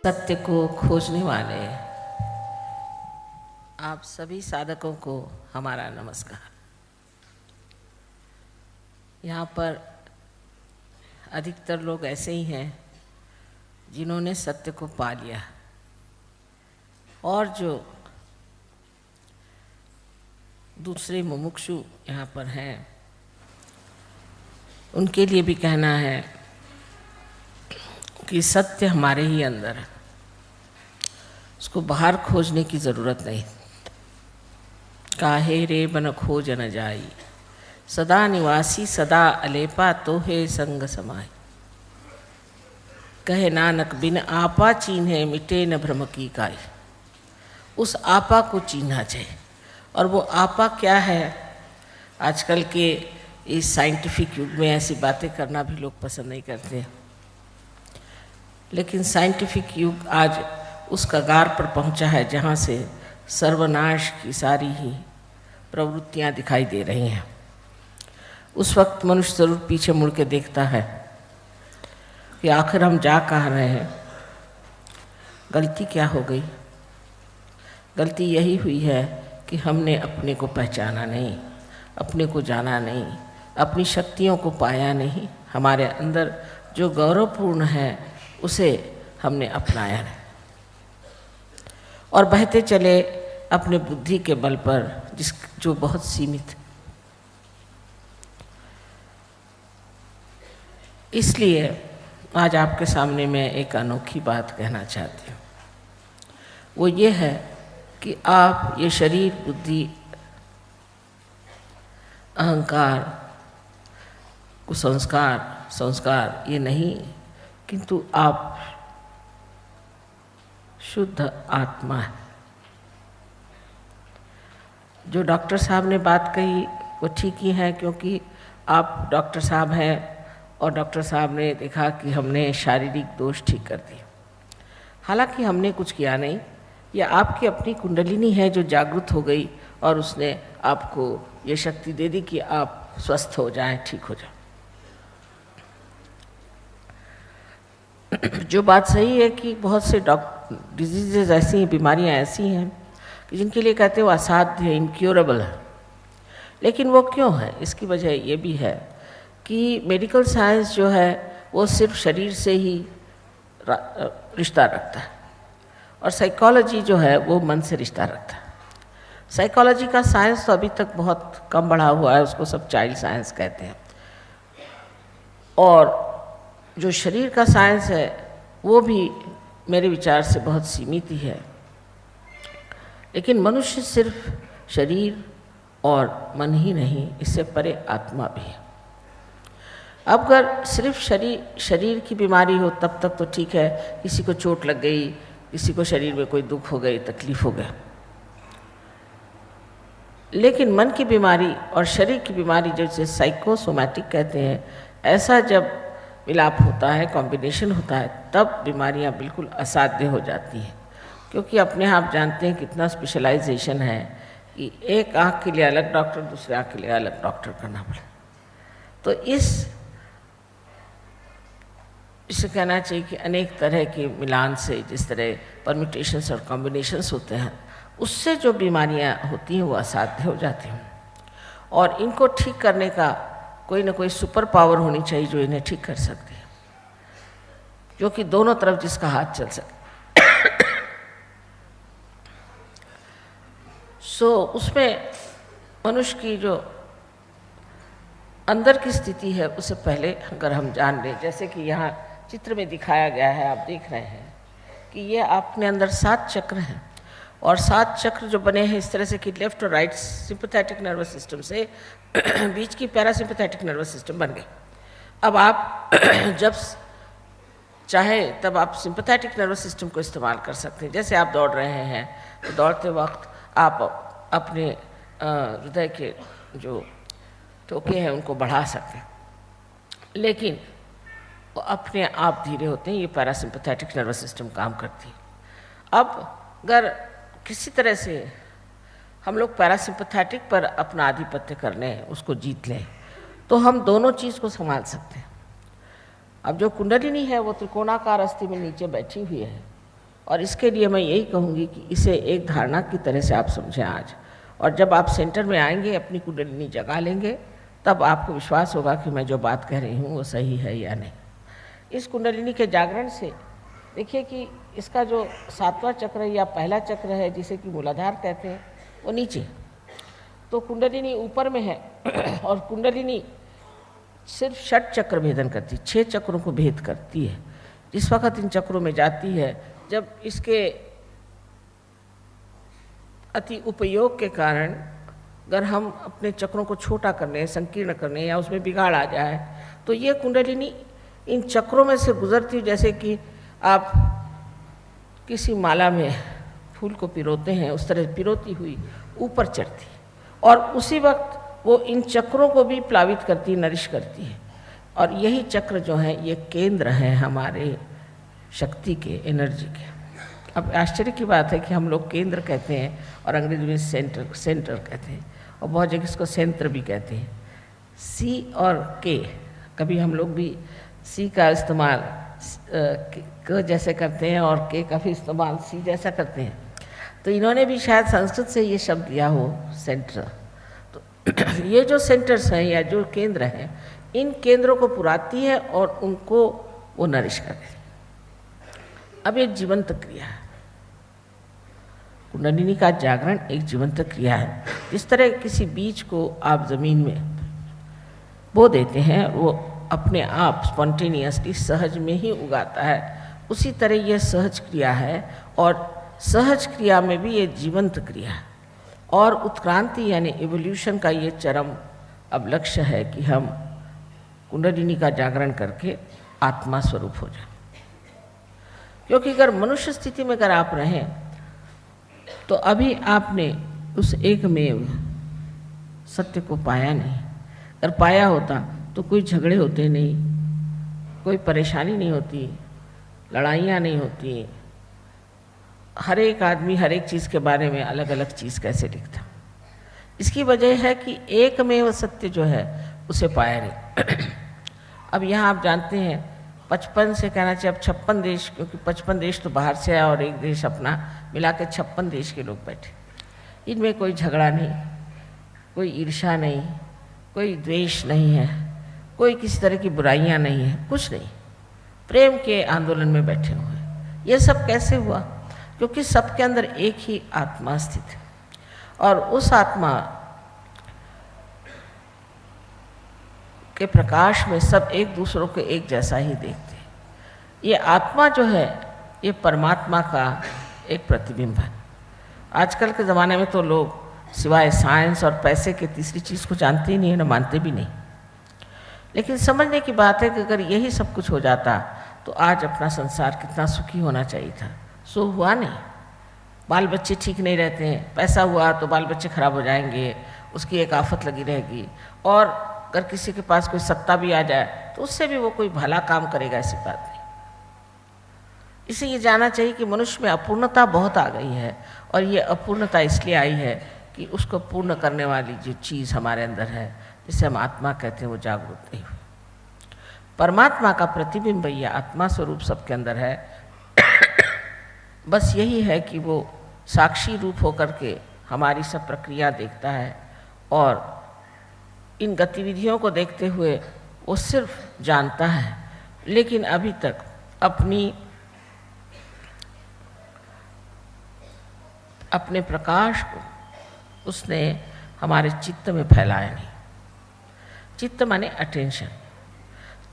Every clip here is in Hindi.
सत्य को खोजने वाले आप सभी साधकों को हमारा नमस्कार। यहाँ पर अधिकतर लोग ऐसे ही हैं जिन्होंने सत्य को पा लिया, और जो दूसरे मुमुक्षु यहाँ पर हैं उनके लिए भी कहना है कि सत्य हमारे ही अंदर है, उसको बाहर खोजने की ज़रूरत नहीं। काहे रे बन खोज न जाई, सदा निवासी सदा अलेपा तोहे संग समाई। कहे नानक बिन आपा चीन्हे मिटे न भ्रम की काई। उस आपा को चीन्हा चाहिए, और वो आपा क्या है? आजकल के इस साइंटिफिक युग में ऐसी बातें करना भी लोग पसंद नहीं करते, लेकिन साइंटिफिक युग आज उस कगार पर पहुंचा है जहां से सर्वनाश की सारी ही प्रवृत्तियां दिखाई दे रही हैं। उस वक्त मनुष्य जरूर पीछे मुड़ के देखता है कि आखिर हम जा कहाँ रहे हैं, गलती क्या हो गई। गलती यही हुई है कि हमने अपने को पहचाना नहीं, अपने को जाना नहीं, अपनी शक्तियों को पाया नहीं। हमारे अंदर जो गौरवपूर्ण है उसे हमने अपनाया नहीं, और बहते चले अपने बुद्धि के बल पर जो बहुत सीमित। इसलिए आज आपके सामने मैं एक अनोखी बात कहना चाहती हूँ। वो ये है कि आप ये शरीर, बुद्धि, अहंकार, संस्कार ये नहीं, किंतु आप शुद्ध आत्मा है। जो डॉक्टर साहब ने बात कही वो ठीक ही है, क्योंकि आप डॉक्टर साहब हैं और डॉक्टर साहब ने देखा कि हमने शारीरिक दोष ठीक कर दिए। हालांकि हमने कुछ किया नहीं, यह आपकी अपनी कुंडलिनी है जो जागृत हो गई और उसने आपको ये शक्ति दे दी कि आप स्वस्थ हो जाएं, ठीक हो जाएं। जो बात सही है कि बहुत से डिजीजेज ऐसी हैं, बीमारियां ऐसी हैं कि जिनके लिए कहते हैं वो असाध्य है, इनक्योरेबल है। लेकिन वो क्यों है? इसकी वजह ये भी है कि मेडिकल साइंस जो है वो सिर्फ शरीर से ही रिश्ता रखता है, और साइकोलॉजी जो है वो मन से रिश्ता रखता है। साइकोलॉजी का साइंस तो अभी तक बहुत कम बढ़ा हुआ है, उसको सब चाइल्ड साइंस कहते हैं। और जो शरीर का साइंस है वो भी मेरे विचार से बहुत सीमित ही है। लेकिन मनुष्य सिर्फ शरीर और मन ही नहीं, इससे परे आत्मा भी है। अब अगर सिर्फ शरीर की बीमारी हो तब तक तो ठीक है, किसी को चोट लग गई, किसी को शरीर में कोई दुख हो गई, तकलीफ हो गया। लेकिन मन की बीमारी और शरीर की बीमारी, जैसे साइकोसोमैटिक कहते हैं, ऐसा जब मिलाप होता है, कॉम्बिनेशन होता है, तब बीमारियां बिल्कुल असाध्य हो जाती हैं। क्योंकि अपने आप जानते हैं कितना स्पेशलाइजेशन है कि एक आँख के लिए अलग डॉक्टर, दूसरे आँख के लिए अलग डॉक्टर करना पड़े। तो इसे कहना चाहिए कि अनेक तरह के मिलान से, जिस तरह परम्यूटेशंस और कॉम्बिनेशंस होते हैं, उससे जो बीमारियां होती हैं वो असाध्य हो जाती हैं। और इनको ठीक करने का कोई ना कोई सुपर पावर होनी चाहिए जो इन्हें ठीक कर सकती है, जो कि दोनों तरफ जिसका हाथ चल सके। उसमें मनुष्य की जो अंदर की स्थिति है उसे पहले अगर हम जान लें, जैसे कि यहाँ चित्र में दिखाया गया है, आप देख रहे हैं कि ये अपने अंदर 7 चक्र हैं, और 7 चक्र जो बने हैं इस तरह से कि लेफ्ट और राइट सिंपैथेटिक नर्वस सिस्टम से बीच की पैरासिम्पैथेटिक नर्वस सिस्टम बन गई। अब आप जब चाहें तब आप सिंपैथेटिक नर्वस सिस्टम को इस्तेमाल कर सकते हैं। जैसे आप दौड़ रहे हैं तो दौड़ते वक्त आप अपने हृदय के जो टोके हैं उनको बढ़ा सकते हैं, लेकिन वो अपने आप धीरे होते हैं। ये पैरासिम्पैथेटिक नर्वस सिस्टम काम करती है। अब अगर किसी तरह से हम लोग पैरासिम्पैथेटिक पर अपना आधिपत्य कर लें, उसको जीत लें, तो हम दोनों चीज़ को संभाल सकते हैं। अब जो कुंडलिनी है वो त्रिकोणाकार अस्थि में नीचे बैठी हुई है, और इसके लिए मैं यही कहूँगी कि इसे एक धारणा की तरह से आप समझें आज। और जब आप सेंटर में आएंगे, अपनी कुंडलिनी जगा लेंगे, तब आपको विश्वास होगा कि मैं जो बात कह रही हूँ वो सही है या नहीं। इस कुंडलिनी के जागरण से देखिए कि इसका जो 7वां चक्र या पहला चक्र है, जिसे कि मूलाधार कहते हैं, वो नीचे, तो कुंडलिनी ऊपर में है। और कुंडलिनी सिर्फ 6 चक्र भेदन करती है, 6 चक्रों को भेद करती है। जिस वक्त इन चक्रों में जाती है, जब इसके अति उपयोग के कारण अगर हम अपने चक्रों को छोटा करने, संकीर्ण करने या उसमें बिगाड़ आ जाए, तो ये कुंडलिनी इन चक्रों में से गुजरती, जैसे कि आप किसी माला में फूल को पिरोते हैं, उस तरह पिरोती हुई ऊपर चढ़ती, और उसी वक्त वो इन चक्रों को भी प्लावित करती, नरिश करती है। और यही चक्र जो है ये केंद्र हैं हमारे शक्ति के, एनर्जी के। अब आश्चर्य की बात है कि हम लोग केंद्र कहते हैं और अंग्रेजी में सेंटर कहते हैं, और बहुत जगह इसको सेंटर भी कहते हैं। सी और के, कभी हम लोग भी सी का इस्तेमाल क जैसे करते हैं और के का भी इस्तेमाल सी जैसा करते हैं। तो इन्होंने भी शायद संस्कृत से ये शब्द लिया हो, सेंटर। तो ये जो सेंटर्स हैं या जो केंद्र हैं, इन केंद्रों को पुराती है और उनको वो नरिश करती है। अब एक जीवंत क्रिया है, कुंडलिनी का जागरण एक जीवंत क्रिया है। जिस तरह किसी बीज को आप ज़मीन में बो देते हैं, वो अपने आप स्पॉन्टेनियसली सहज में ही उगाता है, उसी तरह यह सहज क्रिया है। और सहज क्रिया में भी ये जीवंत क्रिया है। और उत्क्रांति यानी एवोल्यूशन का ये चरम अब लक्ष्य है कि हम कुंडलिनी का जागरण करके आत्मा स्वरूप हो जाए। क्योंकि अगर मनुष्य स्थिति में अगर आप रहें, तो अभी आपने उस एकमेव सत्य को पाया नहीं। अगर पाया होता तो कोई झगड़े होते नहीं, कोई परेशानी नहीं होती, लड़ाइयाँ नहीं होती, हर एक आदमी हर एक चीज़ के बारे में अलग अलग चीज़ कैसे लिखता। इसकी वजह है कि एकमेव सत्य जो है उसे पाया नहीं। अब यहाँ आप जानते हैं 55 से कहना चाहिए, अब 56 देश, क्योंकि 55 देश तो बाहर से आया और एक देश अपना मिला के 56 देश के लोग बैठे। इनमें कोई झगड़ा नहीं, कोई ईर्ष्या नहीं, कोई द्वेष नहीं है, कोई किसी तरह की बुराइयां नहीं है, कुछ नहीं, प्रेम के आंदोलन में बैठे हुए हैं। ये सब कैसे हुआ? क्योंकि सबके अंदर एक ही आत्मा स्थित है, और उस आत्मा के प्रकाश में सब एक दूसरों को एक जैसा ही देखते हैं। ये आत्मा जो है ये परमात्मा का एक प्रतिबिंब है। आजकल के ज़माने में तो लोग सिवाय साइंस और पैसे के तीसरी चीज़ को जानते ही नहीं है, न मानते भी नहीं। लेकिन समझने की बात है कि अगर यही सब कुछ हो जाता तो आज अपना संसार कितना सुखी होना चाहिए था। सो हुआ नहीं। बाल बच्चे ठीक नहीं रहते हैं, पैसा हुआ तो बाल बच्चे खराब हो जाएंगे, उसकी एक आफत लगी रहेगी। और अगर किसी के पास कोई सत्ता भी आ जाए तो उससे भी वो कोई भला काम करेगा, ऐसी बात नहीं। इसे ये जानना चाहिए कि मनुष्य में अपूर्णता बहुत आ गई है, और ये अपूर्णता इसलिए आई है कि उसको पूर्ण करने वाली जो चीज़ हमारे अंदर है, जिसे हम आत्मा कहते हैं, वो जागरूक नहीं हुई। परमात्मा का प्रतिबिंब या आत्मा स्वरूप सबके अंदर है। बस यही है कि वो साक्षी रूप होकर के हमारी सब प्रक्रिया देखता है, और इन गतिविधियों को देखते हुए वो सिर्फ जानता है, लेकिन अभी तक अपने प्रकाश को उसने हमारे चित्त में फैलाया नहीं। चित्त माने अटेंशन,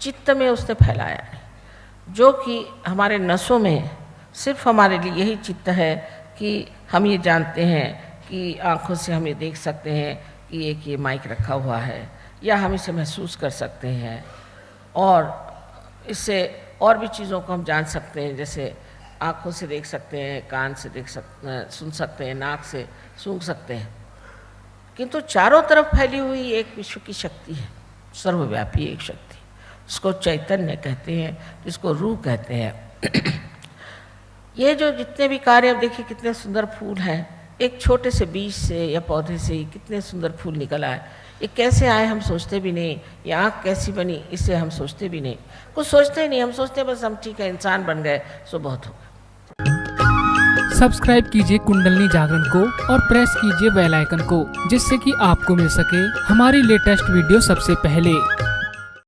चित्त में उसने फैलाया नहीं, जो कि हमारे नसों में सिर्फ हमारे लिए यही चित्त है कि हम ये जानते हैं कि आँखों से हम ये देख सकते हैं कि एक ये माइक रखा हुआ है, या हम इसे महसूस कर सकते हैं, और इससे और भी चीज़ों को हम जान सकते हैं, जैसे आँखों से देख सकते हैं, कान से सुन सकते हैं, नाक से सूंघ सकते हैं। किंतु चारों तरफ फैली हुई एक विश्व की शक्ति है, सर्वव्यापी एक शक्ति, जिसको चैतन्य कहते हैं, जिसको रूह कहते हैं। ये जो जितने भी कार्य, अब देखिए कितने सुंदर फूल हैं, एक छोटे से बीज से या पौधे से ही कितने सुंदर फूल निकल आए। ये कैसे आए हम सोचते भी नहीं, ये आँख कैसी बनी इसे हम सोचते भी नहीं, कुछ सोचते ही नहीं। हम सोचते बस हम ठीक है, इंसान बन गए सो बहुत हो गया। सब्सक्राइब कीजिए कुंडलिनी जागरण को और प्रेस कीजिए बेल आइकन को, जिससे कि आपको मिल सके हमारी लेटेस्ट वीडियो सबसे पहले।